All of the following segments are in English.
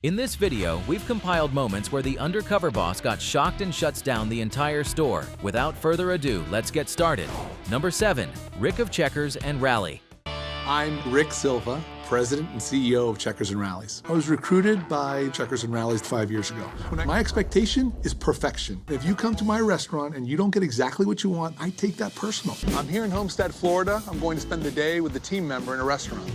In this video, we've compiled moments where the undercover boss got shocked and shuts down the entire store. Without further ado, let's get started. Number 7. Rick of Checkers and Rally. I'm Rick Silva, President and CEO of Checkers and Rallies. I was recruited by Checkers and Rallies 5 years ago. My expectation is perfection. If you come to my restaurant and you don't get exactly what you want, I take that personal. I'm here in Homestead, Florida. I'm going to spend the day with a team member in a restaurant.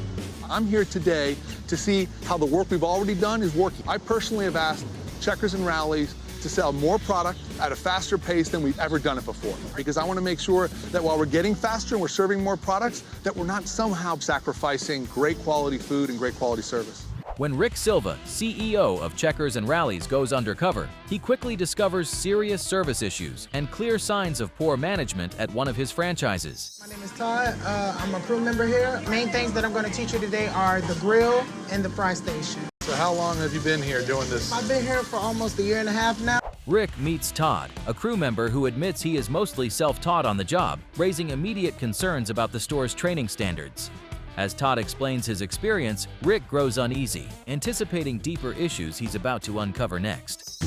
I'm here today to see how the work we've already done is working. I personally have asked Checkers and Rallies to sell more product at a faster pace than we've ever done it before. Because I want to make sure that while we're getting faster and we're serving more products, that we're not somehow sacrificing great quality food and great quality service. When Rick Silva, CEO of Checkers and Rallies, goes undercover, he quickly discovers serious service issues and clear signs of poor management at one of his franchises. My name is Todd. I'm a crew member here. Main things that I'm going to teach you today are the grill and the fry station. So how long have you been here doing this? I've been here for almost a year and a half now. Rick meets Todd, a crew member who admits he is mostly self-taught on the job, raising immediate concerns about the store's training standards. As Todd explains his experience, Rick grows uneasy, anticipating deeper issues he's about to uncover next.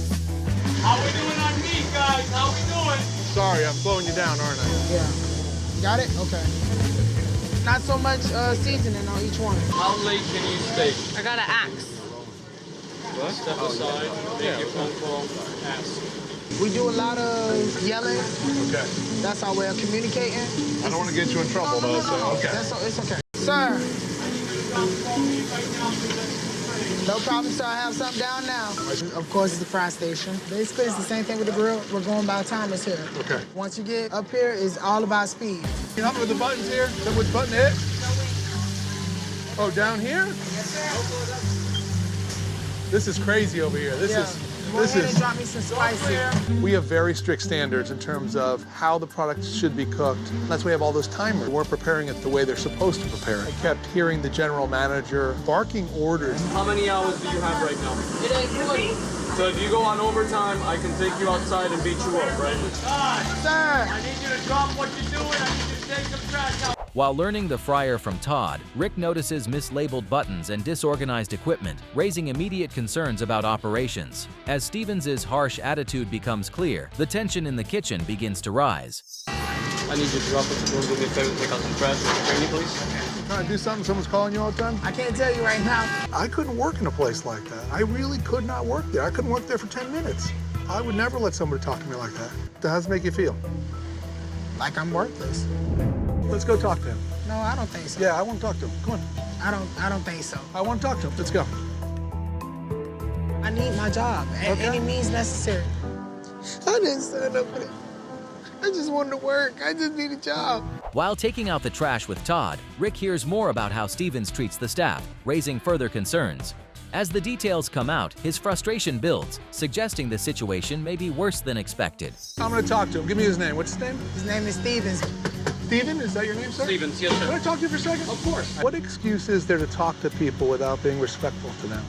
How we doing on meat, guys? How we doing? Sorry, I'm slowing you down, aren't I? Yeah. Got it? Okay. Not so much seasoning on each one. How late can you stay? I got an axe. Step aside, make your phone call, ask. We do a lot of yelling. Okay. That's our way of communicating. I don't want to get you in trouble, though, so okay. It's okay. Sir. No problem, sir. I have something down now. Of course, it's the fry station. Basically, it's the same thing with the grill. We're going by timers here. Okay. Once you get up here, it's all about speed. You help me with the buttons here? Is that which button to hit? Oh, down here? Yes, sir. This is crazy over here. This is. Go ahead and drop me some spicy. We have very strict standards in terms of how the product should be cooked. That's why we have all those timers. We're preparing it the way they're supposed to prepare it. I kept hearing the general manager barking orders. How many hours do you have right now? So if you go on overtime, I can take you outside and beat you up, right? Sir. I need you to drop what you're doing. I need you to take some trash out. While learning the fryer from Todd, Rick notices mislabeled buttons and disorganized equipment, raising immediate concerns about operations. As Stevens' harsh attitude becomes clear, the tension in the kitchen begins to rise. I need you to drop what you're doing. Do me a favor, take out some trash. Can you please? Trying to do something, someone's calling you all the time? I can't tell you right now. I couldn't work in a place like that. I really could not work there. I couldn't work there for 10 minutes. I would never let somebody talk to me like that. How does it make you feel? Like I'm worthless. Let's go talk to him. No, I don't think so. Yeah, I want to talk to him. Come on. I don't think so. I want to talk to him. Let's go. I need my job at any means necessary. I didn't sign up for it. I just wanted to work. I just need a job. While taking out the trash with Todd, Rick hears more about how Stevens treats the staff, raising further concerns. As the details come out, his frustration builds, suggesting the situation may be worse than expected. I'm going to talk to him. Give me his name. What's his name? His name is Stevens. Steven, is that your name, sir? Stevens, yes, sir. Can I talk to you for a second? Of course. What excuse is there to talk to people without being respectful to them?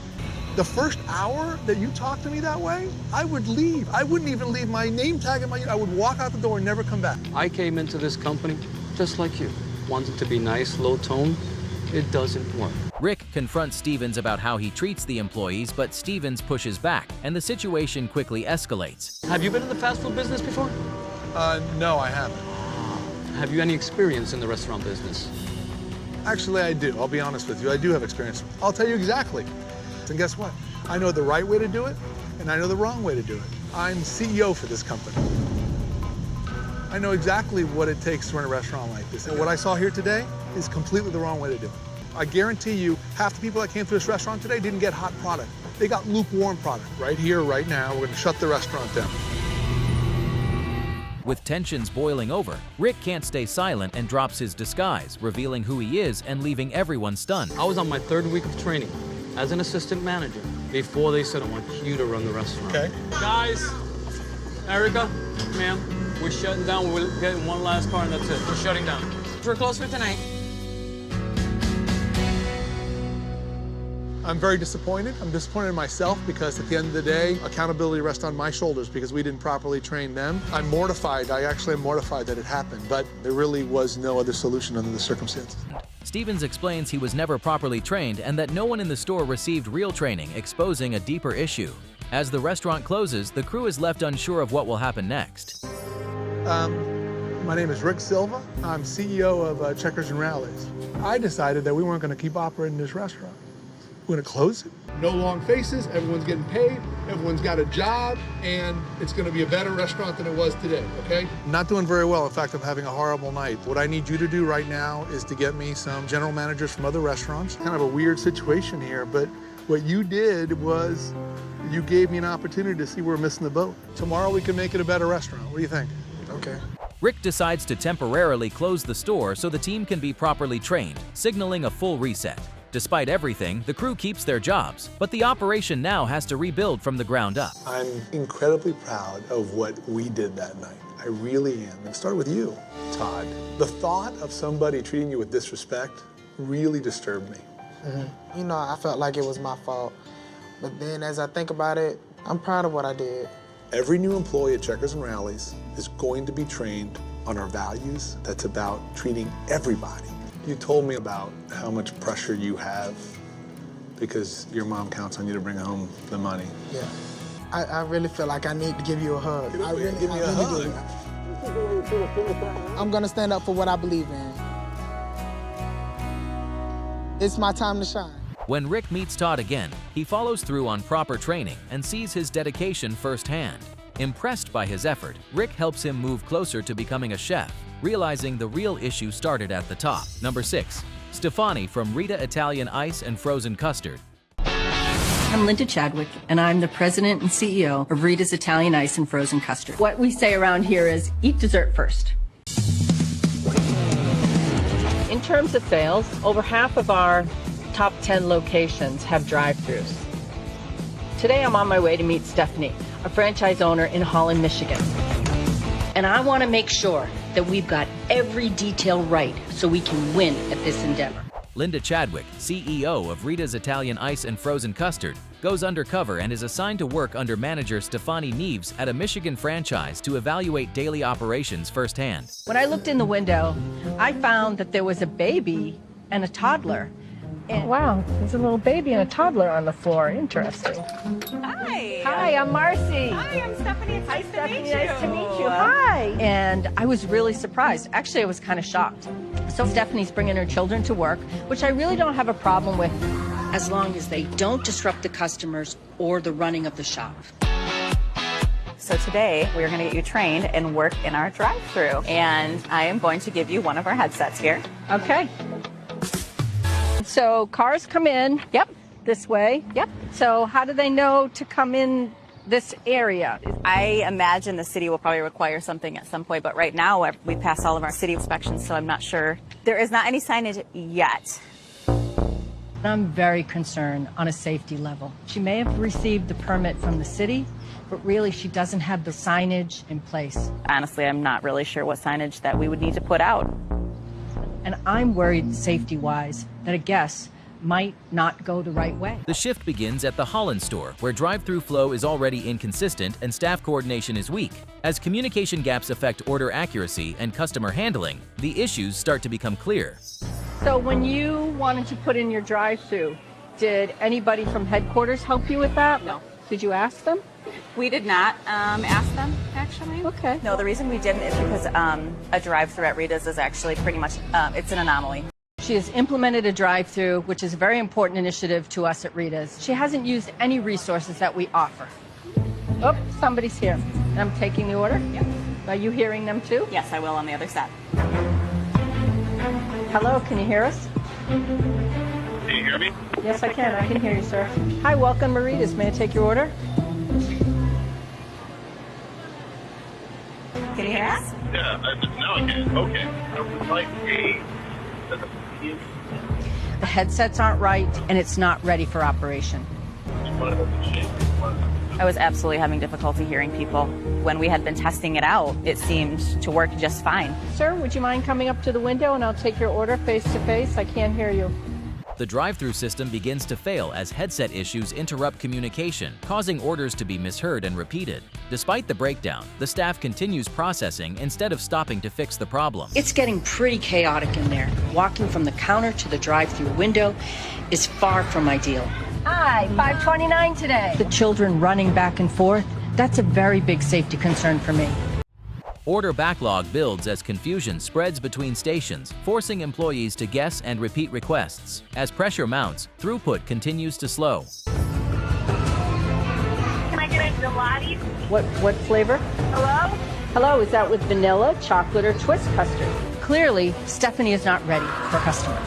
The first hour that you talk to me that way, I would leave. I wouldn't even leave my name tag in I would walk out the door and never come back. I came into this company just like you. Wanted to be nice, low tone. It doesn't work. Rick confronts Stevens about how he treats the employees, but Stevens pushes back, and the situation quickly escalates. Have you been in the fast food business before? No, I haven't. Have you any experience in the restaurant business? Actually, I do. I'll be honest with you. I do have experience. I'll tell you exactly. And guess what? I know the right way to do it, and I know the wrong way to do it. I'm CEO for this company. I know exactly what it takes to run a restaurant like this. And what I saw here today is completely the wrong way to do it. I guarantee you, half the people that came through this restaurant today didn't get hot product. They got lukewarm product. Right here, right now, we're gonna shut the restaurant down. With tensions boiling over, Rick can't stay silent and drops his disguise, revealing who he is and leaving everyone stunned. I was on my 3rd week of training as an assistant manager before they said, I want you to run the restaurant. Okay. Guys, Erica, ma'am, we're shutting down. We're getting one last car and that's it. We're shutting down. We're closed for tonight. I'm very disappointed. I'm disappointed in myself because at the end of the day, accountability rests on my shoulders because we didn't properly train them. I'm mortified. I actually am mortified that it happened, but there really was no other solution under the circumstances. Stevens explains he was never properly trained and that no one in the store received real training, exposing a deeper issue. As the restaurant closes, the crew is left unsure of what will happen next. My name is Rick Silva. I'm CEO of Checkers and Rallies. I decided that we weren't going to keep operating this restaurant. We're going to close it. No long faces, everyone's getting paid, everyone's got a job, and it's going to be a better restaurant than it was today, okay? Not doing very well. In fact, I'm having a horrible night. What I need you to do right now is to get me some general managers from other restaurants. Kind of a weird situation here, but what you did was you gave me an opportunity to see we're missing the boat. Tomorrow we can make it a better restaurant. What do you think? Okay. Rick decides to temporarily close the store so the team can be properly trained, signaling a full reset. Despite everything, the crew keeps their jobs, but the operation now has to rebuild from the ground up. I'm incredibly proud of what we did that night. I really am. It started with you, Todd. The thought of somebody treating you with disrespect really disturbed me. You know, I felt like it was my fault. But then as I think about it, I'm proud of what I did. Every new employee at Checkers and Rallies is going to be trained on our values. That's about treating everybody. You told me about how much pressure you have because your mom counts on you to bring home the money. Yeah. I really feel like I need to give you a hug. Give me a hug. I'm gonna stand up for what I believe in. It's my time to shine. When Rick meets Todd again, he follows through on proper training and sees his dedication firsthand. Impressed by his effort, Rick helps him move closer to becoming a chef, realizing the real issue started at the top. Number 6. Stefani from Rita Italian Ice and Frozen Custard. I'm Linda Chadwick, and I'm the president and CEO of Rita's Italian Ice and Frozen Custard. What we say around here is eat dessert first. In terms of sales, over half of our top 10 locations have drive-thrus. Today I'm on my way to meet Stephanie, a franchise owner in Holland, Michigan. And I want to make sure that we've got every detail right so we can win at this endeavor. Linda Chadwick, CEO of Rita's Italian Ice and Frozen Custard, goes undercover and is assigned to work under manager Stefani Neves at a Michigan franchise to evaluate daily operations firsthand. When I looked in the window, I found that there was a baby and a toddler. And wow, there's a little baby and a toddler on the floor. Interesting. Hi. Hi, I'm Marcy. Hi, I'm Stephanie. It's nice to meet you. Nice to meet you. Hi. And I was really surprised. Actually, I was kind of shocked. So Stephanie's bringing her children to work, which I really don't have a problem with. As long as they don't disrupt the customers or the running of the shop. So today, we're going to get you trained and work in our drive-thru. And I am going to give you one of our headsets here. Okay. So cars come in. Yep. This way. Yep. So how do they know to come in this area? I imagine the city will probably require something at some point, but right now we passed all of our city inspections, so I'm not sure. There is not any signage yet. I'm very concerned on a safety level. She may have received the permit from the city, but really she doesn't have the signage in place. Honestly, I'm not really sure what signage that we would need to put out. And I'm worried safety-wise that a guest might not go the right way. The shift begins at the Holland store, where drive-through flow is already inconsistent and staff coordination is weak. As communication gaps affect order accuracy and customer handling, the issues start to become clear. So when you wanted to put in your drive-through, did anybody from headquarters help you with that? No. Did you ask them? We did not ask them, actually. Okay. No, the reason we didn't is because a drive-thru at Rita's is actually pretty much, it's an anomaly. She has implemented a drive-through, which is a very important initiative to us at Rita's. She hasn't used any resources that we offer. Oh, somebody's here. I'm taking the order? Yep. Are you hearing them too? Yes, I will on the other side. Hello, can you hear us? Can you hear me? Yes, I can. I can hear you, sir. Hi, welcome, Rita's. May I take your order? Can you hear us? Yeah, now I can. Okay. The headsets aren't right, and it's not ready for operation. I was absolutely having difficulty hearing people. When we had been testing it out, it seemed to work just fine. Sir, would you mind coming up to the window and I'll take your order face to face? I can't hear you. The drive-thru system begins to fail as headset issues interrupt communication, causing orders to be misheard and repeated. Despite the breakdown, the staff continues processing instead of stopping to fix the problem. It's getting pretty chaotic in there. Walking from the counter to the drive-thru window is far from ideal. Hi, 529 today. The children running back and forth, that's a very big safety concern for me. Order backlog builds as confusion spreads between stations, forcing employees to guess and repeat requests. As pressure mounts, throughput continues to slow. Can I get a gelati? What flavor? Hello? Hello, is that with vanilla, chocolate, or twist custard? Clearly, Stephanie is not ready for customer.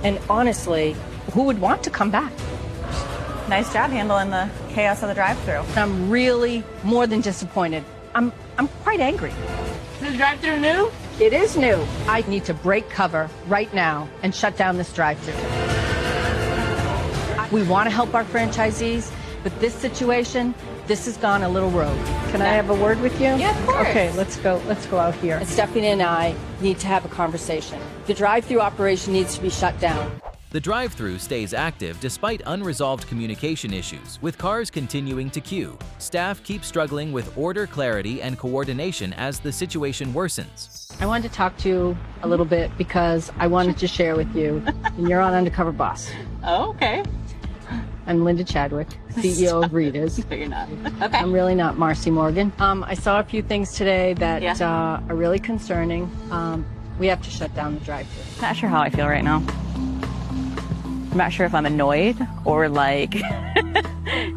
And honestly, who would want to come back? Nice job handling the chaos of the drive-thru. I'm really more than disappointed. I'm quite angry. Is the drive-thru new? It is new. I need to break cover right now and shut down this drive-thru. We want to help our franchisees, but this situation, this has gone a little rogue. Can I have a word with you? Yeah, of course. Okay, let's go out here. And Stephanie and I need to have a conversation. The drive-thru operation needs to be shut down. The drive-thru stays active despite unresolved communication issues, with cars continuing to queue. Staff keep struggling with order clarity and coordination as the situation worsens. I wanted to talk to you a little bit because I wanted to share with you, and you're on Undercover Boss. Oh, okay. I'm Linda Chadwick, CEO of Rita's. No, you're not. Okay. I'm really not Marcy Morgan. I saw a few things today that are really concerning. We have to shut down the drive-thru. Not sure how I feel right now. I'm not sure if I'm annoyed or like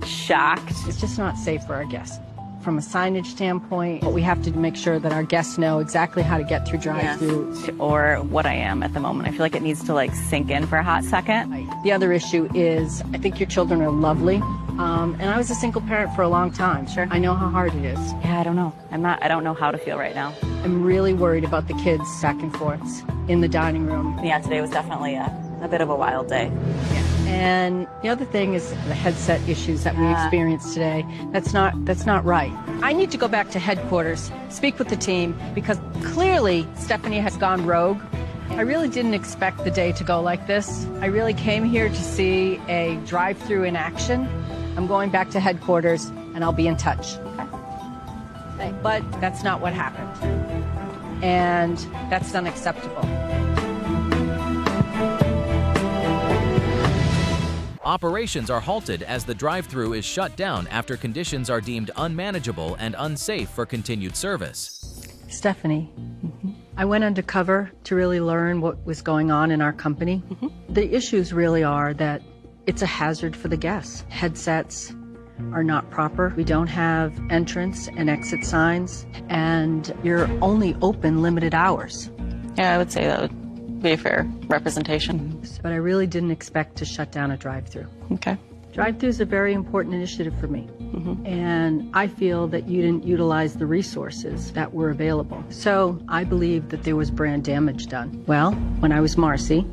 shocked. It's just not safe for our guests. From a signage standpoint, we have to make sure that our guests know exactly how to get through drive-thru. Yes. Or what I am at the moment. I feel like it needs to like sink in for a hot second. The other issue is, I think your children are lovely. And I was a single parent for a long time. Sure. I know how hard it is. Yeah, I don't know. I don't know how to feel right now. I'm really worried about the kids back and forths in the dining room. Yeah, today was definitely a bit of a wild day. And the other thing is the headset issues that we experienced today. That's not right. I need to go back to headquarters, speak with the team, because clearly Stephanie has gone rogue. I really didn't expect the day to go like this. I really came here to see a drive-thru in action. I'm going back to headquarters and I'll be in touch. Okay. But that's not what happened. And that's unacceptable. Operations are halted as the drive-thru is shut down after conditions are deemed unmanageable and unsafe for continued service. Stephanie, I went undercover to really learn what was going on in our company. The issues really are that it's a hazard for the guests. Headsets are not proper. We don't have entrance and exit signs, and you're only open limited hours. Yeah, I would say that would be a fair representation. But I really didn't expect to shut down a drive-thru. Okay. Drive-thru is a very important initiative for me. And I feel that you didn't utilize the resources that were available. So I believe that there was brand damage done. Well, when I was Marcy,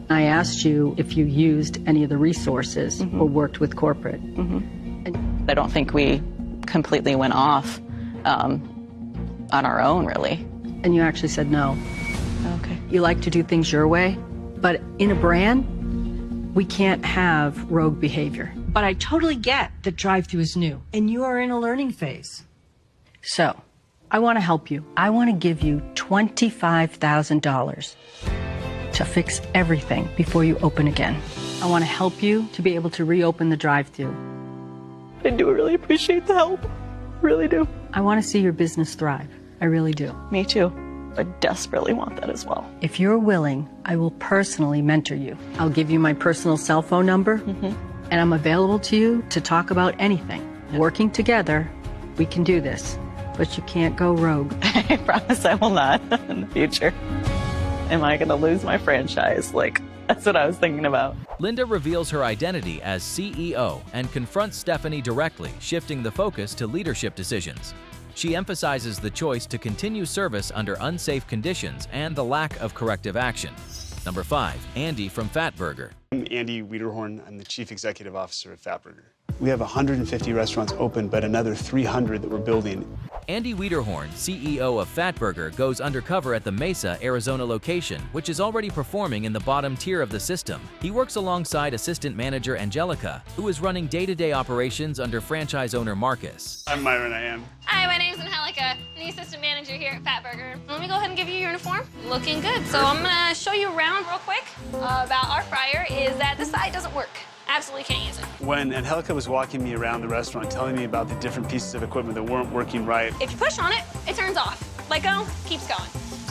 I asked you if you used any of the resources or worked with corporate. I don't think we completely went off on our own, really. And you actually said no. Okay. You like to do things your way, but in a brand, we can't have rogue behavior. But I totally get that drive-thru is new, and you are in a learning phase. So, I want to help you. I want to give you $25,000 to fix everything before you open again. I want to help you to be able to reopen the drive-thru. I do really appreciate the help. Really do. I want to see your business thrive. I really do. Me too. I desperately want that as well. If you're willing, I will personally mentor you. I'll give you my personal cell phone number, and I'm available to you to talk about anything. Working together, we can do this, but you can't go rogue. I promise I will not in the future. Am I going to lose my franchise? That's what I was thinking about. Linda reveals her identity as CEO and confronts Stephanie directly, shifting the focus to leadership decisions. She emphasizes the choice to continue service under unsafe conditions and the lack of corrective action. Number 5, Andy from Fatburger. I'm Andy Wiederhorn. I'm the Chief Executive Officer at Fatburger. We have 150 restaurants open, but another 300 that we're building. Andy Wiederhorn, CEO of Fatburger, goes undercover at the Mesa, Arizona location, which is already performing in the bottom tier of the system. He works alongside assistant manager Angelica, who is running day-to-day operations under franchise owner Marcus. I'm Myron, I am. Hi, my name's Angelica, I'm the assistant manager here at Fatburger. Let me go ahead and give you your uniform. Looking good. So I'm gonna show you around real quick about our fryer is that this side doesn't work. Absolutely can't use it. When Angelica was walking me around the restaurant, telling me about the different pieces of equipment that weren't working right. If you push on it, it turns off. Let go, keeps going.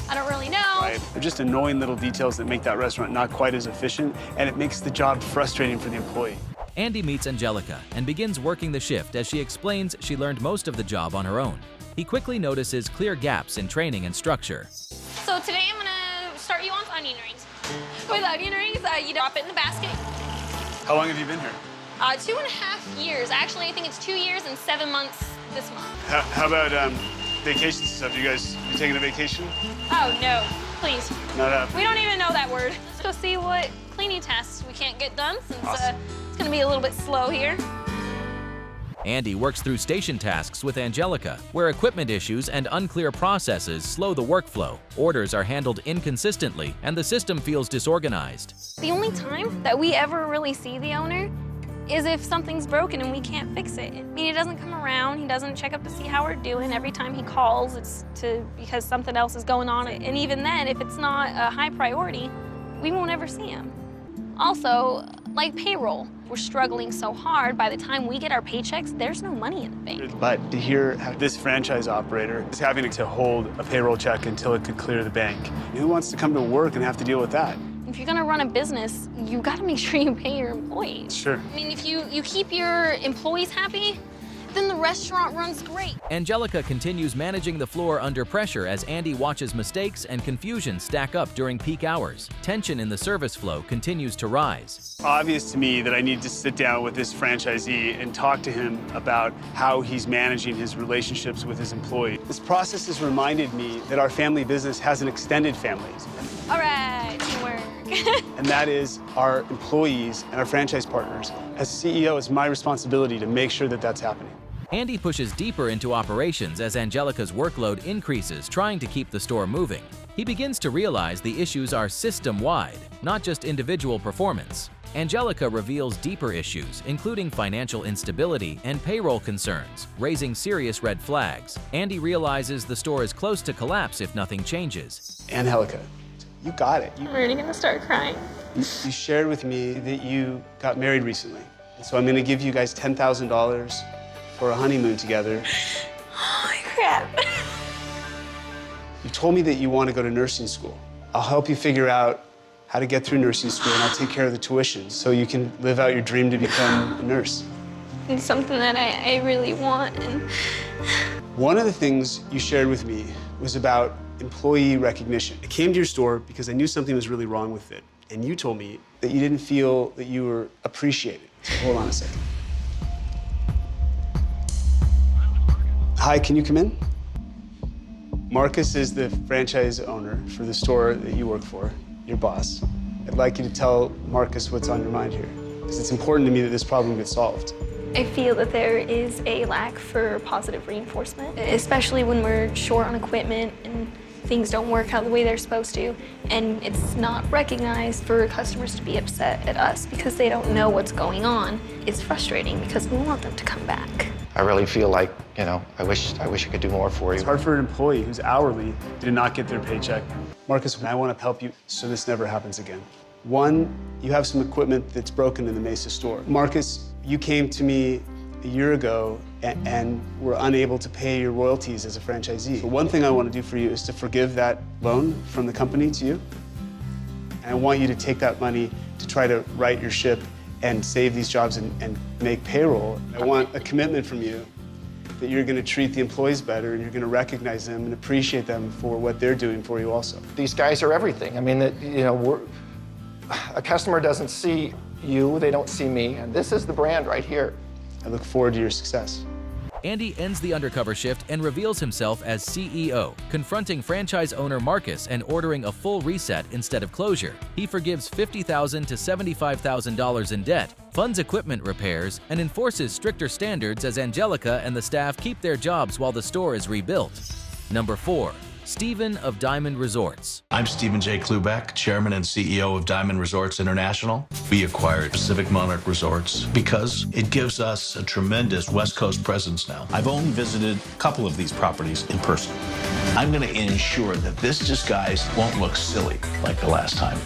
I don't really know. Right. They're just annoying little details that make that restaurant not quite as efficient, and it makes the job frustrating for the employee. Andy meets Angelica and begins working the shift as she explains she learned most of the job on her own. He quickly notices clear gaps in training and structure. So today I'm gonna start you on onion rings. With onion rings, you drop it in the basket. How long have you been here? 2.5 years. Actually, I think it's 2 years and 7 months this month. How about vacation stuff? You guys taking a vacation? Oh, no. Please. Not happening. We don't even know that word. Let's go see what cleaning tasks we can't get done since Awesome. It's going to be a little bit slow here. Andy works through station tasks with Angelica, where equipment issues and unclear processes slow the workflow. Orders are handled inconsistently, and the system feels disorganized. The only time that we ever really see the owner is if something's broken and we can't fix it. I mean, he doesn't come around, he doesn't check up to see how we're doing. Every time he calls, it's because something else is going on. And even then, if it's not a high priority, we won't ever see him. Also, like payroll, we're struggling so hard. By the time we get our paychecks, there's no money in the bank. But to hear how this franchise operator is having to hold a payroll check until it could clear the bank, who wants to come to work and have to deal with that? If you're gonna run a business, you gotta make sure you pay your employees. Sure. I mean, if you keep your employees happy, then the restaurant runs great. Angelica continues managing the floor under pressure as Andy watches mistakes and confusion stack up during peak hours. Tension in the service flow continues to rise. Obvious to me that I need to sit down with this franchisee and talk to him about how he's managing his relationships with his employees. This process has reminded me that our family business has an extended family. All right, teamwork. And that is our employees and our franchise partners. As CEO, it's my responsibility to make sure that that's happening. Andy pushes deeper into operations as Angelica's workload increases, trying to keep the store moving. He begins to realize the issues are system-wide, not just individual performance. Angelica reveals deeper issues, including financial instability and payroll concerns, raising serious red flags. Andy realizes the store is close to collapse if nothing changes. Angelica, you got it. I'm already gonna start crying. You shared with me that you got married recently. And so I'm gonna give you guys $10,000 for a honeymoon together. Holy crap. You told me that you want to go to nursing school. I'll help you figure out how to get through nursing school, and I'll take care of the tuition so you can live out your dream to become a nurse. It's something that I really want. And one of the things you shared with me was about employee recognition. I came to your store because I knew something was really wrong with it, and you told me that you didn't feel that you were appreciated. So hold on a second. Hi, can you come in? Marcus is the franchise owner for the store that you work for, your boss. I'd like you to tell Marcus what's on your mind here, because it's important to me that this problem gets solved. I feel that there is a lack for positive reinforcement, especially when we're short on equipment and things don't work out the way they're supposed to, and it's not recognized for customers to be upset at us because they don't know what's going on. It's frustrating because we want them to come back. I really feel like, you know, I wish I could do more for you. It's hard for an employee who's hourly to not get their paycheck. Marcus, I want to help you so this never happens again. One, you have some equipment that's broken in the Mesa store. Marcus, you came to me a year ago and were unable to pay your royalties as a franchisee. So one thing I want to do for you is to forgive that loan from the company to you. And I want you to take that money to try to right your ship and save these jobs and make payroll. I want a commitment from you that you're going to treat the employees better and you're going to recognize them and appreciate them for what they're doing for you also. These guys are everything. I mean, you know, a customer doesn't see you, they don't see me, and this is the brand right here. I look forward to your success. Andy ends the undercover shift and reveals himself as CEO, confronting franchise owner Marcus and ordering a full reset instead of closure. He forgives $50,000 to $75,000 in debt, funds equipment repairs, and enforces stricter standards as Angelica and the staff keep their jobs while the store is rebuilt. Number 4. Stephen of Diamond Resorts. I'm Stephen J. Klubeck, Chairman and CEO of Diamond Resorts International. We acquired Pacific Monarch Resorts because it gives us a tremendous West Coast presence now. I've only visited a couple of these properties in person. I'm going to ensure that this disguise won't look silly like the last time.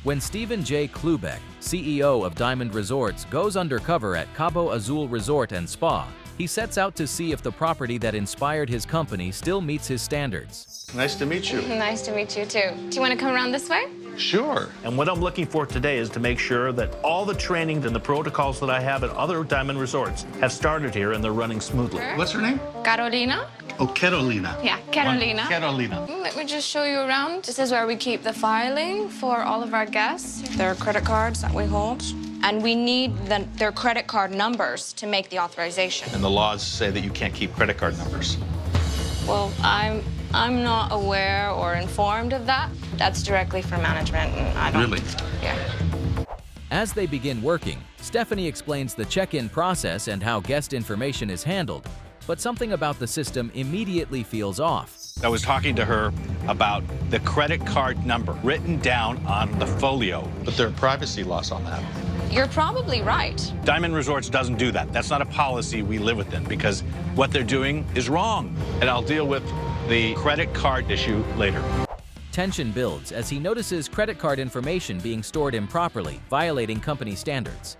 When Stephen J. Klubeck, CEO of Diamond Resorts, goes undercover at Cabo Azul Resort and Spa, he sets out to see if the property that inspired his company still meets his standards. Nice to meet you. Nice to meet you, too. Do you want to come around this way? Sure. And what I'm looking for today is to make sure that all the training and the protocols that I have at other Diamond Resorts have started here and they're running smoothly. What's her name? Carolina? Oh, Carolina. Yeah, Carolina. Carolina. Let me just show you around. This is where we keep the filing for all of our guests. There are credit cards that we hold. And we need their credit card numbers to make the authorization. And the laws say that you can't keep credit card numbers. Well, I'm not aware or informed of that. That's directly for management, and I don't... Really? Yeah. As they begin working, Stephanie explains the check-in process and how guest information is handled, but something about the system immediately feels off. I was talking to her about the credit card number written down on the folio. But there are privacy laws on that. You're probably right. Diamond Resorts doesn't do that. That's not a policy we live within because what they're doing is wrong. And I'll deal with the credit card issue later. Tension builds as he notices credit card information being stored improperly, violating company standards.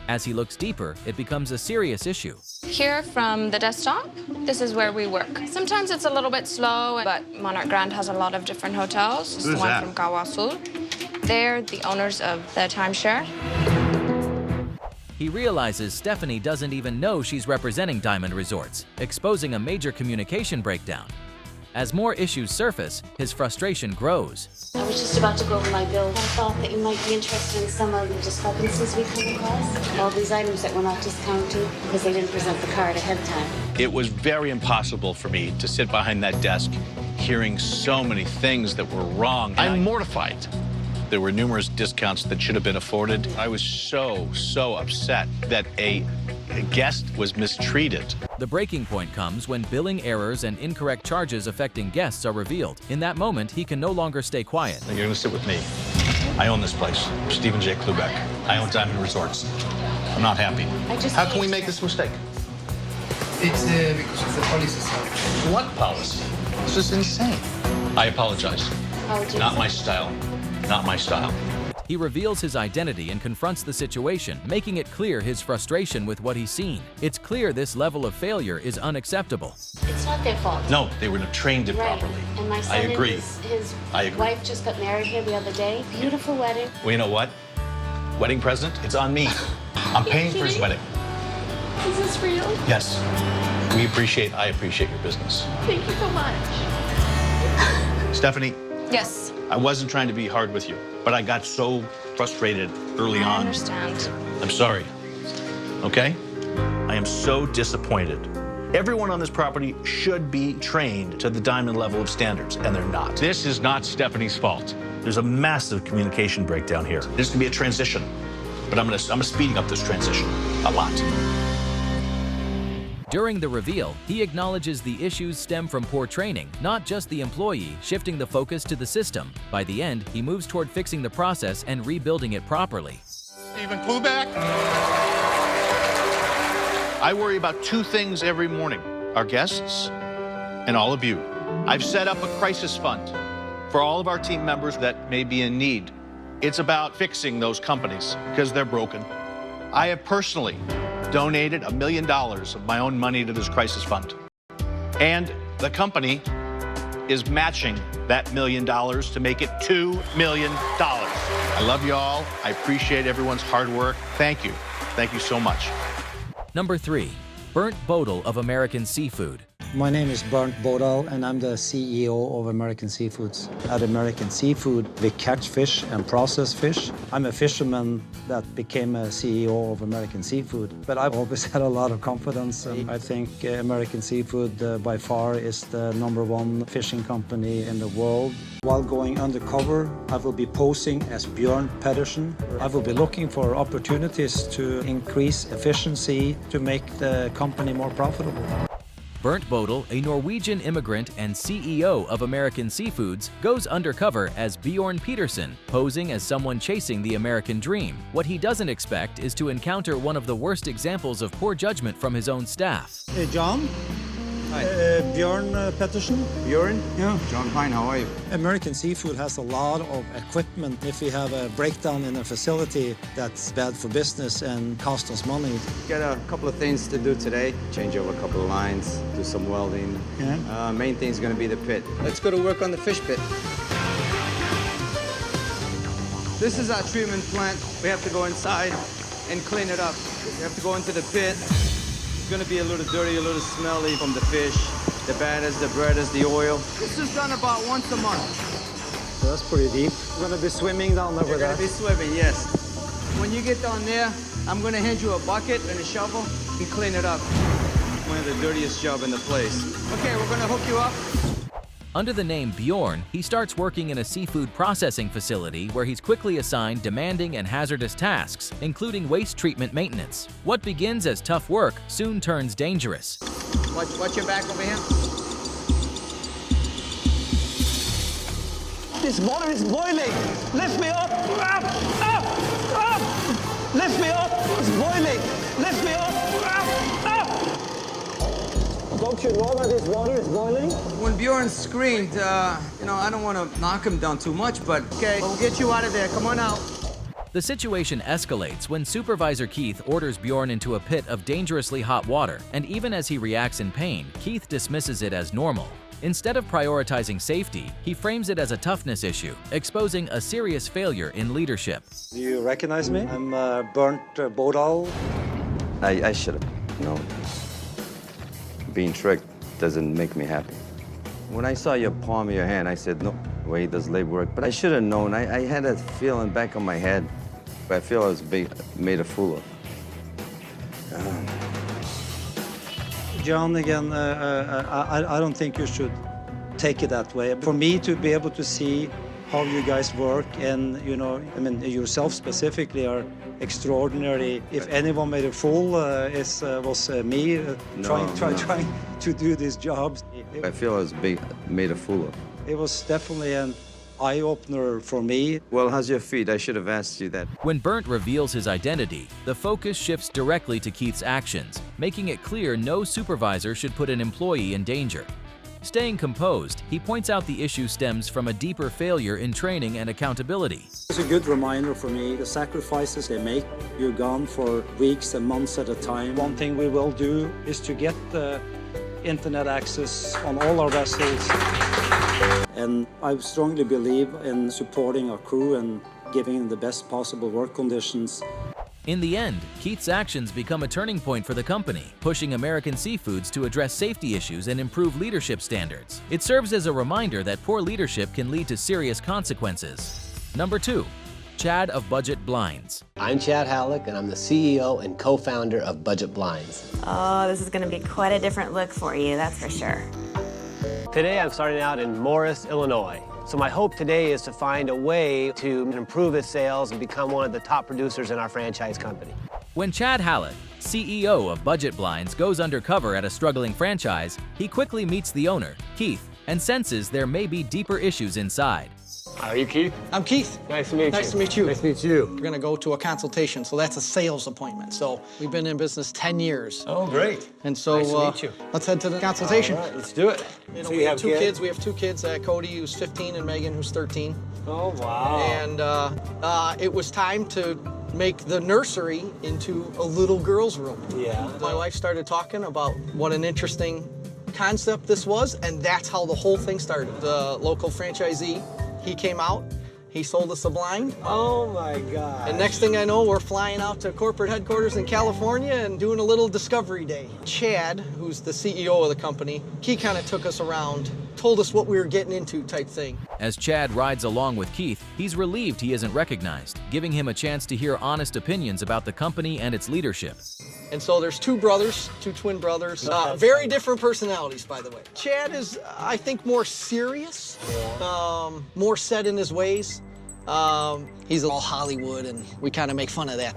As he looks deeper, it becomes a serious issue. Here from the desktop, this is where we work. Sometimes it's a little bit slow, but Monarch Grand has a lot of different hotels. This is the one from Cabo Azul. They're the owners of the timeshare. He realizes Stephanie doesn't even know she's representing Diamond Resorts, exposing a major communication breakdown. As more issues surface, his frustration grows. I was just about to go over my bill. I thought that you might be interested in some of the discrepancies we come across. All these items that were not discounted because they didn't present the card ahead of time. It was very impossible for me to sit behind that desk hearing so many things that were wrong. I'm mortified. There were numerous discounts that should have been afforded. I was so upset that a guest was mistreated. The breaking point comes when billing errors and incorrect charges affecting guests are revealed. In that moment, he can no longer stay quiet. You're going to sit with me. I own this place, Stephen J. Klubeck. I own Diamond Resorts. I'm not happy. How can we make this mistake? It's because of the policy, sir. What policy? This is insane. I apologize. Not my style. Not my style. He reveals his identity and confronts the situation, making it clear his frustration with what he's seen. It's clear this level of failure is unacceptable. It's not their fault. No, they were trained improperly. Right. And my son I agree. His wife just got married here the other day. Beautiful wedding. Well, you know what? Wedding present, it's on me. I'm paying for his wedding. Is this real? Yes. I appreciate your business. Thank you so much. Stephanie. Yes. I wasn't trying to be hard with you, but I got so frustrated early on. I understand. I'm sorry. Okay? I am so disappointed. Everyone on this property should be trained to the Diamond level of standards, and they're not. This is not Stephanie's fault. There's a massive communication breakdown here. There's gonna be a transition, but I'm speeding up this transition a lot. During the reveal, he acknowledges the issues stem from poor training, not just the employee, shifting the focus to the system. By the end, he moves toward fixing the process and rebuilding it properly. Stephen Klubeck. I worry about two things every morning, our guests and all of you. I've set up a crisis fund for all of our team members that may be in need. It's about fixing those companies because they're broken. I have personally donated $1 million of my own money to this crisis fund. And the company is matching that $1 million to make it $2 million. I love you all. I appreciate everyone's hard work. Thank you. Thank you so much. Number 3. Burnt Bodel of American Seafood. My name is Bernd Bodal, and I'm the CEO of American Seafoods. At American Seafood, we catch fish and process fish. I'm a fisherman that became a CEO of American Seafood, but I've always had a lot of confidence, and I think American Seafood by far is the #1 fishing company in the world. While going undercover, I will be posing as Björn Pedersen. I will be looking for opportunities to increase efficiency to make the company more profitable. Bernd Bodal, a Norwegian immigrant and CEO of American Seafoods, goes undercover as Bjorn Peterson, posing as someone chasing the American dream. What he doesn't expect is to encounter one of the worst examples of poor judgment from his own staff. Hey, John. Hi. Björn Pettersson. Björn? Yeah. John Pine, how are you? American Seafood has a lot of equipment. If we have a breakdown in a facility, that's bad for business and cost us money. Got a couple of things to do today. Change over a couple of lines, do some welding. Yeah. Main thing is going to be the pit. Let's go to work on the fish pit. This is our treatment plant. We have to go inside and clean it up. We have to go into the pit. It's going to be a little dirty, a little smelly from the fish, the batters, the breaders, the oil. This is done about once a month. So that's pretty deep. We're going to be swimming down over there. You're going to be swimming, yes. When you get down there, I'm going to hand you a bucket and a shovel and clean it up. One of the dirtiest jobs in the place. Okay, we're going to hook you up. Under the name Bjorn, he starts working in a seafood processing facility where he's quickly assigned demanding and hazardous tasks, including waste treatment maintenance. What begins as tough work soon turns dangerous. Watch your back over here. This water is boiling! Lift me up! Up! Up! Up! Lift me up! It's boiling! Lift me up! Up! Up! Don't you know that this water is boiling? When Bjorn screamed, I don't want to knock him down too much, but okay, we'll get you out of there. Come on out. The situation escalates when Supervisor Keith orders Bjorn into a pit of dangerously hot water, and even as he reacts in pain, Keith dismisses it as normal. Instead of prioritizing safety, he frames it as a toughness issue, exposing a serious failure in leadership. Do you recognize me? I'm Bernd Bodal. I should have known. Being tricked doesn't make me happy. When I saw your palm of your hand, I said, no way does leg work. But I should have known. I had that feeling back on my head. But I feel I was made a fool of. John, again, I don't think you should take it that way. For me to be able to see how you guys work and, yourself specifically are extraordinary. If anyone made a fool, it was me trying to do these jobs. I feel I was made a fool of. It was definitely an eye-opener for me. Well, how's your feet? I should have asked you that. When Bernd reveals his identity, the focus shifts directly to Keith's actions, making it clear no supervisor should put an employee in danger. Staying composed, he points out the issue stems from a deeper failure in training and accountability. It's a good reminder for me, the sacrifices they make. You're gone for weeks and months at a time. One thing we will do is to get the internet access on all our vessels. And I strongly believe in supporting our crew and giving them the best possible work conditions. In the end, Keith's actions become a turning point for the company, pushing American Seafoods to address safety issues and improve leadership standards. It serves as a reminder that poor leadership can lead to serious consequences. Number 2. Chad of Budget Blinds. I'm Chad Halleck, and I'm the CEO and co-founder of Budget Blinds. Oh, this is going to be quite a different look for you, that's for sure. Today, I'm starting out in Morris, Illinois. So my hope today is to find a way to improve its sales and become one of the top producers in our franchise company. When Chad Halleck, CEO of Budget Blinds, goes undercover at a struggling franchise, he quickly meets the owner, Keith, and senses there may be deeper issues inside. Are you Keith? I'm Keith. Nice to meet you. Nice to meet you. Nice to meet you. We're gonna go to a consultation, so that's a sales appointment. So we've been in business 10 years. Oh, great. And so nice to meet you. Let's head to the consultation. All right, let's do it. So we have two kids. We have two kids, Cody, who's 15, and Megan, who's 13. Oh, wow. And it was time to make the nursery into a little girl's room. Yeah. My wife started talking about what an interesting concept this was, and that's how the whole thing started. The local franchisee, he came out. He sold us a blind. Oh my God. And next thing I know, we're flying out to corporate headquarters in California and doing a little discovery day. Chad, who's the CEO of the company, he kind of took us around, told us what we were getting into type thing. As Chad rides along with Keith, he's relieved he isn't recognized, giving him a chance to hear honest opinions about the company and its leadership. And so there's two brothers, two twin brothers, very different personalities, by the way. Chad is, I think, more serious, more set in his ways. He's all Hollywood, and we kind of make fun of that.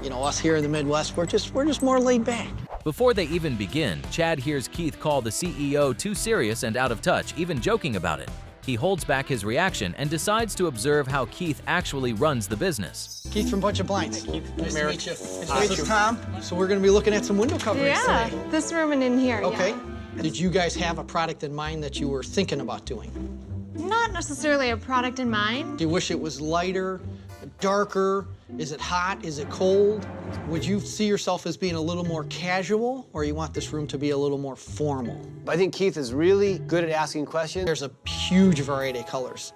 You know, us here in the Midwest, we're just more laid back. Before they even begin, Chad hears Keith call the CEO too serious and out of touch, even joking about it. He holds back his reaction and decides to observe how Keith actually runs the business. Keith from Bunch of Blinds. Keith. Nice to meet you. This is Tom. So we're going to be looking at some window coverings today. this room and in here, Okay. Did you guys have a product in mind that you were thinking about doing? Not necessarily a product in mind. Do you wish it was lighter, darker? Is it hot? Is it cold? Would you see yourself as being a little more casual, or you want this room to be a little more formal? I think Keith is really good at asking questions. There's a huge variety of colors.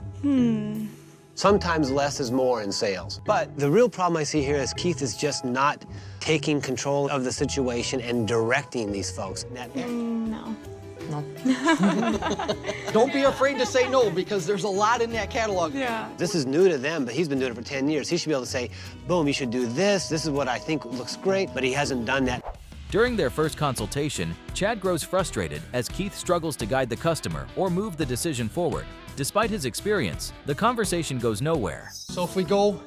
Sometimes less is more in sales. But the real problem I see here is Keith is just not taking control of the situation and directing these folks. No. No. Don't be afraid to say no, because there's a lot in that catalog. Yeah. This is new to them, but he's been doing it for 10 years. He should be able to say, boom, you should do this. This is what I think looks great, but he hasn't done that. During their first consultation, Chad grows frustrated as Keith struggles to guide the customer or move the decision forward. Despite his experience, the conversation goes nowhere. So if we go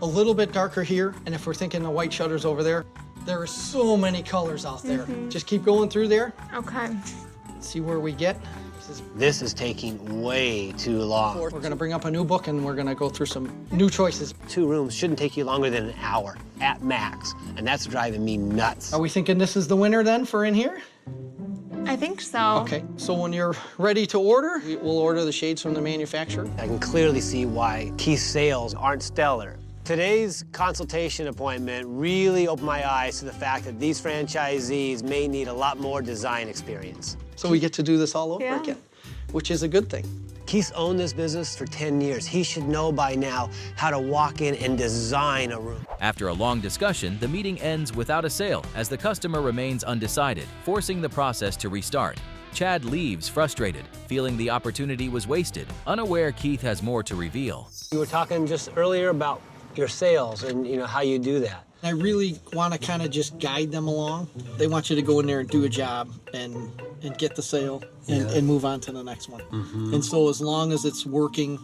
a little bit darker here, and if we're thinking the white shutters over there, there are so many colors out there. Just keep going through there. Okay. See where we get. This is taking way too long. We're going to bring up a new book, and we're going to go through some new choices. 2 rooms shouldn't take you longer than an hour at max, and that's driving me nuts. Are we thinking this is the winner then for in here? I think so. Okay, so when you're ready to order, we'll order the shades from the manufacturer. I can clearly see why Keith's sales aren't stellar. Today's consultation appointment really opened my eyes to the fact that these franchisees may need a lot more design experience. So we get to do this all over again, which is a good thing. Keith's owned this business for 10 years. He should know by now how to walk in and design a room. After a long discussion, the meeting ends without a sale as the customer remains undecided, forcing the process to restart. Chad leaves frustrated, feeling the opportunity was wasted, unaware Keith has more to reveal. You were talking just earlier about your sales and how you do that. I really want to kind of just guide them along. They want you to go in there and do a job and get the sale and move on to the next one. And so as long as it's working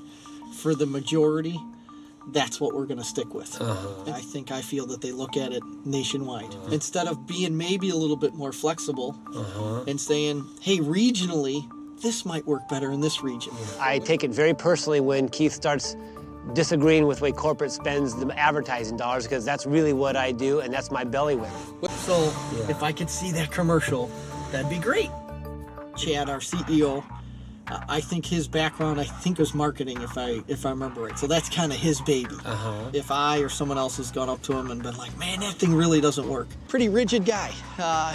for the majority, that's what we're going to stick with. I feel that they look at it nationwide. Instead of being maybe a little bit more flexible and saying, hey, regionally, this might work better in this region. I take it very personally when Keith starts disagreeing with the way corporate spends the advertising dollars, because that's really what I do, and that's my bailiwick. So if I could see that commercial, that'd be great. Chad, our CEO, I think his background, was marketing, if I remember right. So that's kind of his baby. If I or someone else has gone up to him and been like, man, that thing really doesn't work. Pretty rigid guy.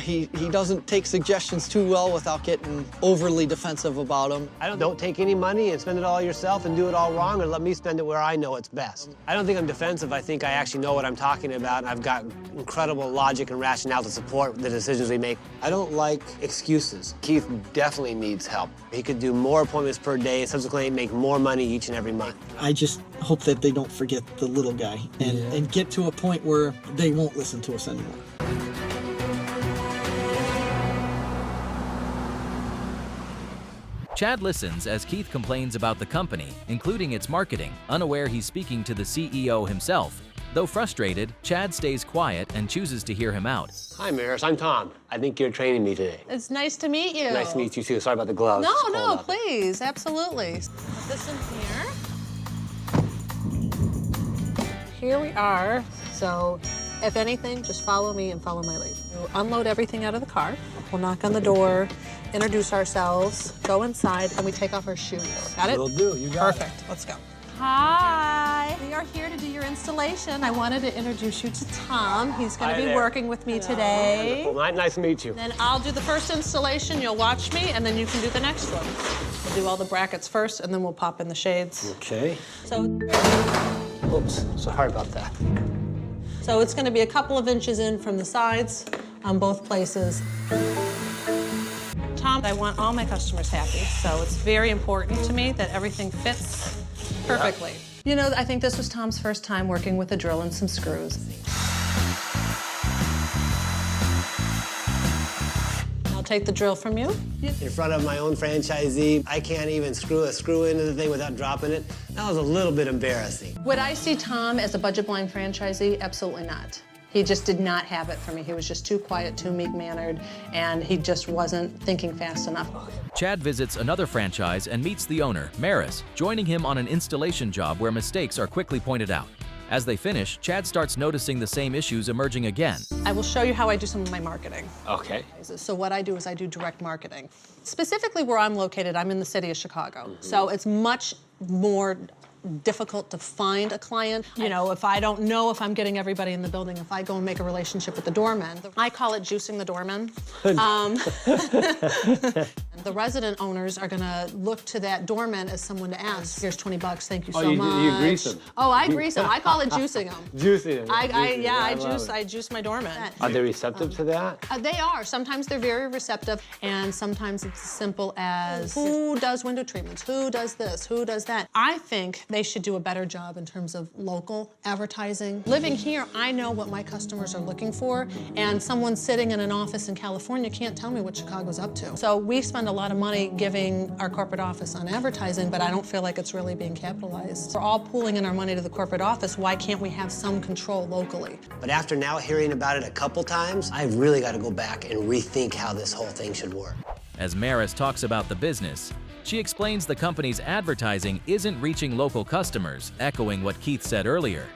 He doesn't take suggestions too well without getting overly defensive about them. Don't take any money and spend it all yourself and do it all wrong, or let me spend it where I know it's best. I don't think I'm defensive. I think I actually know what I'm talking about, and I've got incredible logic and rationale to support the decisions we make. I don't like excuses. Keith definitely needs help. He could do more appointments per day and subsequently make more money each and every month. I just hope that they don't forget the little guy and get to a point where they won't listen to us anymore. Chad listens as Keith complains about the company, including its marketing, unaware he's speaking to the CEO himself. Though frustrated, Chad stays quiet and chooses to hear him out. Hi, Maris. I'm Tom. I think you're training me today. It's nice to meet you. Nice to meet you, too. Sorry about the gloves. No, please. Absolutely. Put this in here. Here we are. So, if anything, just follow me and follow my lead. We'll unload everything out of the car. We'll knock on the door, introduce ourselves, go inside, and we take off our shoes. Got it? Will do. You got it. Perfect. Let's go. Hi. We are here to do your installation. I wanted to introduce you to Tom. He's going to be working with me today. Wonderful. Nice to meet you. Then I'll do the first installation, you'll watch me, and then you can do the next one. Do all the brackets first, and then we'll pop in the shades. Okay. So, Oops, sorry about that. so it's going to be a couple of inches in from the sides on both places. Tom, I want all my customers happy, so it's very important to me that everything fits perfectly. You know, I think this was Tom's first time working with a drill and some screws. I'll take the drill from you. In front of my own franchisee, I can't even screw a screw into the thing without dropping it. That was a little bit embarrassing. Would I see Tom as a budget-blind franchisee? Absolutely not. He just did not have it for me. He was just too quiet, too meek-mannered, and he just wasn't thinking fast enough. Chad visits another franchise and meets the owner, Maris, joining him on an installation job where mistakes are quickly pointed out. As they finish, Chad starts noticing the same issues emerging again. I will show you how I do some of my marketing. Okay. So what I do is I do direct marketing. Specifically where I'm located, I'm in the city of Chicago. So it's much more difficult to find a client. You know, if I don't know if I'm getting everybody in the building, if I go and make a relationship with the doorman, I call it juicing the doorman. The resident owners are gonna look to that doorman as someone to ask, here's 20 bucks, thank you so much. You grease them. Oh, I grease them. I call it juicing them. Juicing them. I juice my doorman. Are they receptive to that? They are. Sometimes they're very receptive, and sometimes it's as simple as who does window treatments, who does this, who does that. I think they should do a better job in terms of local advertising. Living here, I know what my customers are looking for, and someone sitting in an office in California can't tell me what Chicago's up to. So we spend a lot of money giving our corporate office on advertising, but I don't feel like it's really being capitalized. We're all pooling in our money to the corporate office. Why can't we have some control locally? But after now hearing about it a couple times, I've really got to go back and rethink how this whole thing should work. As Maris talks about the business, she explains the company's advertising isn't reaching local customers, echoing what Keith said earlier.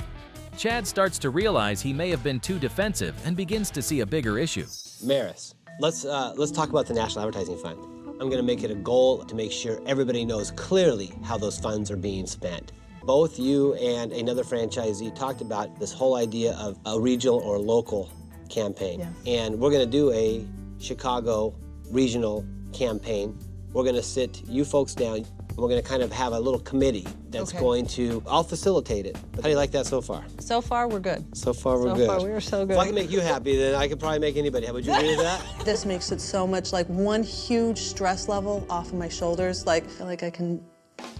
Chad starts to realize he may have been too defensive and begins to see a bigger issue. Maris, let's talk about the National Advertising Fund. I'm going to make it a goal to make sure everybody knows clearly how those funds are being spent. Both you and another franchisee talked about this whole idea of a regional or local campaign. Yeah. And we're going to do a Chicago regional campaign. We're going to sit you folks down. We're going to kind of have a little committee that's going to, I'll facilitate it. How do you like that so far? So far, we're good. So far, we're good. So far, we were so good. If I can make you happy, then I can probably make anybody. Would you agree with that? This makes it so much like one huge stress level off of my shoulders. Like, I feel like I can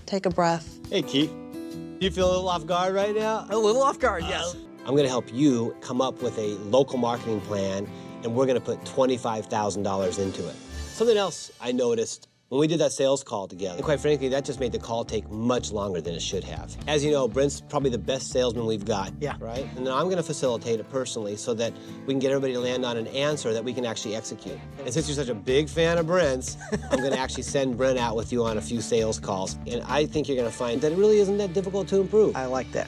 take a breath. Hey, Keith. You feel a little off guard right now? A little off guard, yes. I'm going to help you come up with a local marketing plan, and we're going to put $25,000 into it. Something else I noticed when we did that sales call together, and quite frankly, that just made the call take much longer than it should have. As you know, Brent's probably the best salesman we've got, right? And then I'm gonna facilitate it personally so that we can get everybody to land on an answer that we can actually execute. And since you're such a big fan of Brent's, I'm gonna actually send Brent out with you on a few sales calls. And I think you're gonna find that it really isn't that difficult to improve. I like that.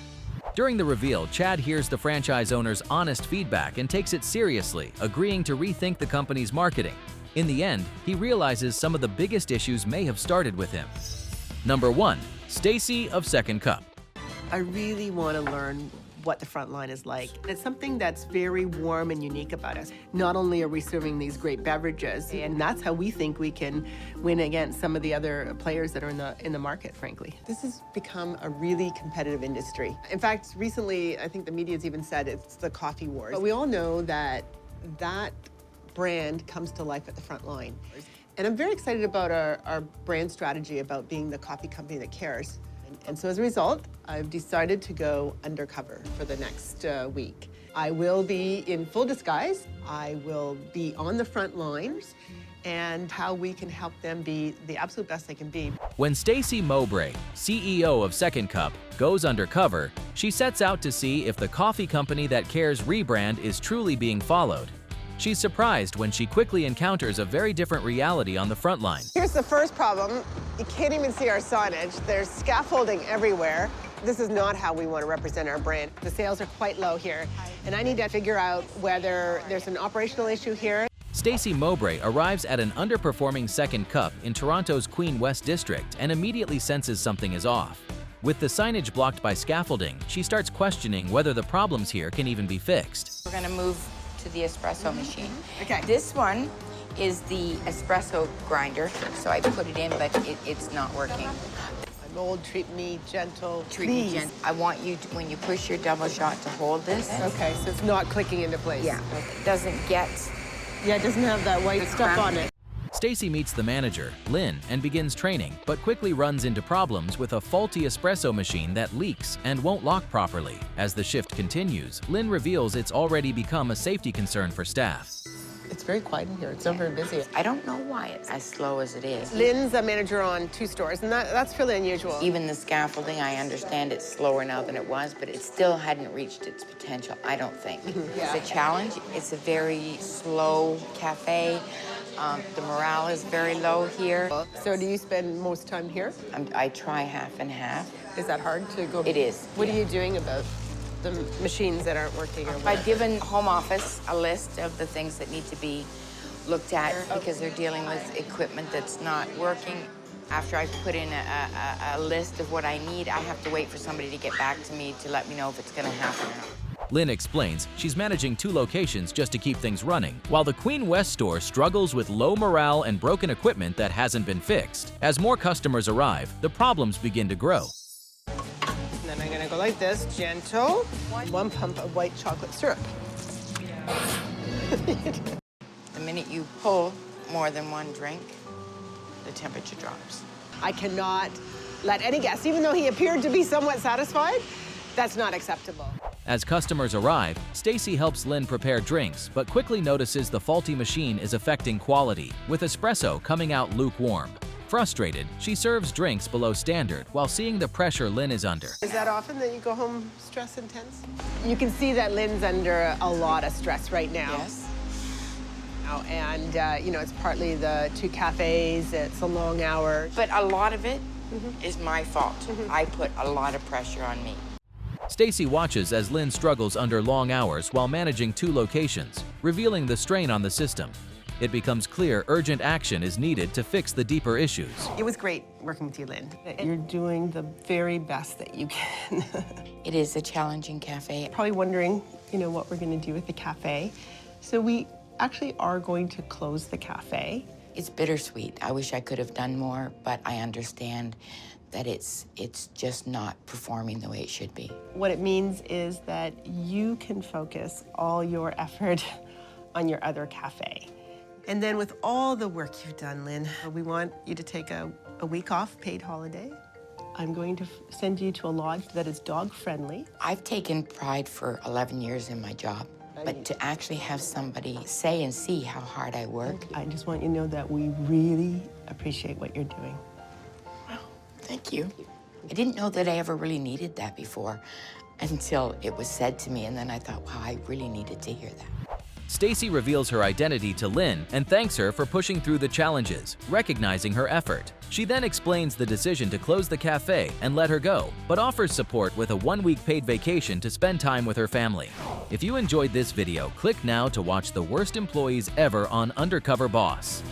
During the reveal, Chad hears the franchise owner's honest feedback and takes it seriously, agreeing to rethink the company's marketing. In the end, he realizes some of the biggest issues may have started with him. Number 1, Stacy of Second Cup. I really want to learn what the front line is like. It's something that's very warm and unique about us. Not only are we serving these great beverages, and that's how we think we can win against some of the other players that are in the market, frankly. This has become a really competitive industry. In fact, recently, I think the media's even said it's the coffee wars. But we all know that brand comes to life at the front line. And I'm very excited about our brand strategy about being the coffee company that cares. And so as a result, I've decided to go undercover for the next week. I will be in full disguise. I will be on the front lines and how we can help them be the absolute best they can be. When Stacy Mowbray, CEO of Second Cup, goes undercover, she sets out to see if the coffee company that cares rebrand is truly being followed. She's surprised when she quickly encounters a very different reality on the front line. Here's the first problem. You can't even see our signage. There's scaffolding everywhere. This is not how we want to represent our brand. The sales are quite low here, and I need to figure out whether there's an operational issue here. Stacy Mowbray arrives at an underperforming Second Cup in Toronto's Queen West District and immediately senses something is off. With the signage blocked by scaffolding, she starts questioning whether the problems here can even be fixed. We're going to move to the espresso machine. Okay. This one is the espresso grinder. So I put it in, but it's not working. I'm old, treat me gentle, Treat me gentle. I want you to, when you push your double shot, to hold this. Okay, so it's not clicking into place. Yeah. It doesn't get... Yeah, it doesn't have that white stuff on it. Stacy meets the manager, Lynn, and begins training, but quickly runs into problems with a faulty espresso machine that leaks and won't lock properly. As the shift continues, Lynn reveals it's already become a safety concern for staff. It's very quiet in here. It's not very busy. I don't know why it's as slow as it is. Lynn's a manager on 2 stores, and that's fairly unusual. Even the scaffolding, I understand it's slower now than it was, but it still hadn't reached its potential, I don't think. Yeah. It's a challenge. It's a very slow cafe. The morale is very low here. So do you spend most time here? I try half and half. Is that hard to go? It is. What are you doing about the machines that aren't working? Or I've given home office a list of the things that need to be looked at because they're dealing with equipment that's not working. After I've put in a list of what I need, I have to wait for somebody to get back to me to let me know if it's going to happen or not. Lynn explains she's managing 2 locations just to keep things running, while the Queen West store struggles with low morale and broken equipment that hasn't been fixed. As more customers arrive, the problems begin to grow. And then I'm gonna go like this, gentle. 1 pump of white chocolate syrup. The minute you pull more than 1 drink, the temperature drops. I cannot let any guest, even though he appeared to be somewhat satisfied, that's not acceptable. As customers arrive, Stacy helps Lynn prepare drinks, but quickly notices the faulty machine is affecting quality, with espresso coming out lukewarm. Frustrated, she serves drinks below standard while seeing the pressure Lynn is under. Is that often that you go home stress intense? You can see that Lynn's under a lot of stress right now. Yes. And, you know, it's partly the 2 cafes, it's a long hour. But a lot of it is my fault. I put a lot of pressure on me. Stacy watches as Lynn struggles under long hours while managing 2 locations, revealing the strain on the system. It becomes clear urgent action is needed to fix the deeper issues. It was great working with you, Lynn. You're doing the very best that you can. It is a challenging cafe. Probably wondering, you know, what we're going to do with the cafe. So we actually are going to close the cafe. It's bittersweet. I wish I could have done more, but I understand that it's just not performing the way it should be. What it means is that you can focus all your effort on your other cafe. And then with all the work you've done, Lynn, we want you to take a week off, paid holiday. I'm going to send you to a lodge that is dog-friendly. I've taken pride for 11 years in my job, but to actually have somebody say and see how hard I work. I just want you to know that we really appreciate what you're doing. Thank you. I didn't know that I ever really needed that before until it was said to me, and then I thought, wow, I really needed to hear that. Stacy reveals her identity to Lynn and thanks her for pushing through the challenges, recognizing her effort. She then explains the decision to close the cafe and let her go, but offers support with a 1-week paid vacation to spend time with her family. If you enjoyed this video, click now to watch the worst employees ever on Undercover Boss.